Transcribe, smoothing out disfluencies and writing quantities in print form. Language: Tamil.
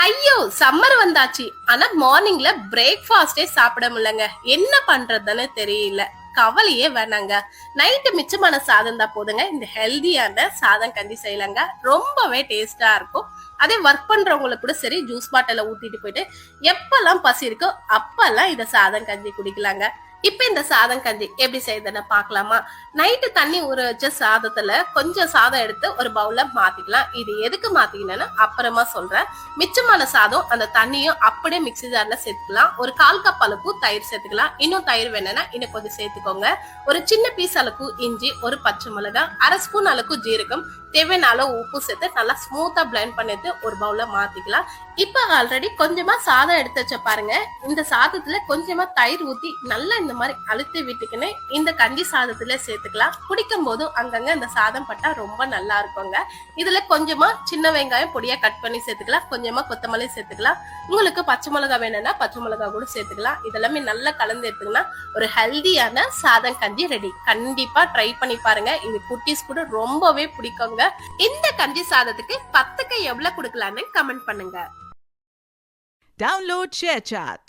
ஐயோ சம்மர் வந்தாச்சு. ஆனா மார்னிங்ல பிரேக்ஃபாஸ்டே சாப்பிட முடியலங்க. என்ன பண்றதுன்னு தெரியல. கவலையே வேணாங்க. நைட்டு மிச்சமான சாதம் தான் போதுங்க. இந்த ஹெல்தியான சாதம் கஞ்சி செய்யலாங்க. ரொம்பவே டேஸ்டா இருக்கும். அதே ஒர்க் பண்றவங்களுக்கு கூட சரி, ஜூஸ் பாட்டில ஊத்திட்டு போயிட்டு எப்பெல்லாம் பசி இருக்கோ அப்பெல்லாம் இத சாதம் கஞ்சி குடிக்கலாங்க. இப்ப இந்த சாதம் கஞ்சி எப்படி செய்யுதுன்னு பாக்கலாமா? நைட்டு தண்ணி ஊற வச்ச சாதத்துல கொஞ்சம் சாதம் எடுத்து ஒரு பவுல்ல மாத்திக்கலாம். இது எதுக்கு மாத்திக்கணும்னு அப்புறமா சொல்றேன். மிச்சமான சாதம் அந்த தண்ணியும் அப்படியே மிக்ஸி ஜார்ல சேர்த்துக்கலாம். ஒரு 1/4 கப் அளவுக்கு தயிர் சேர்த்துக்கலாம். இன்னும் தயிர் வேணும்னா இன்னும் கொஞ்சம் சேர்த்துக்கோங்க. ஒரு சின்ன பீஸ் அளவுக்கு இஞ்சி, ஒரு பச்சை மிளகாய், 1/2 ஸ்பூன் அளவுக்கு ஜீரகம், தேவையான அளவு உப்பு சேர்த்து நல்லா ஸ்மூத்தா பிளெண்ட் பண்ணிட்டு ஒரு பவுல்ல மாத்திக்கலாம். இப்ப ஆல்ரெடி கொஞ்சமா சாதம் எடுத்து வச்ச பாருங்க. இந்த சாதத்துல கொஞ்சமா தயிர் ஊத்தி நல்லா இந்த மாதிரி அழுத்தி விட்டுக்குன்னு இந்த கஞ்சி சாதத்துல சேர்த்துக்கலாம். குடிக்கும் போது அங்கங்க இந்த சாதம் பட்டா ரொம்ப நல்லா இருக்குங்க. இதுல கொஞ்சமா சின்ன வெங்காயம் பொடியா கட் பண்ணி சேர்த்துக்கலாம். கொஞ்சமா கொத்தமல்லி சேர்த்துக்கலாம். உங்களுக்கு பச்சை மிளகாய் வேணும்னா பச்சை மிளகாய் கூட சேர்த்துக்கலாம். இதெல்லாமே நல்லா கலந்து எடுத்துக்கினா ஒரு ஹெல்தியான சாதம் கஞ்சி ரெடி. கண்டிப்பா ட்ரை பண்ணி பாருங்க. இது குட்டீஸ் கூட ரொம்பவே பிடிக்குங்க. இந்த கஞ்சி சாதத்துக்கு 10க்கு எவ்வளவு கொடுக்கலான்னு கமெண்ட் பண்ணுங்க. Download ShareChat.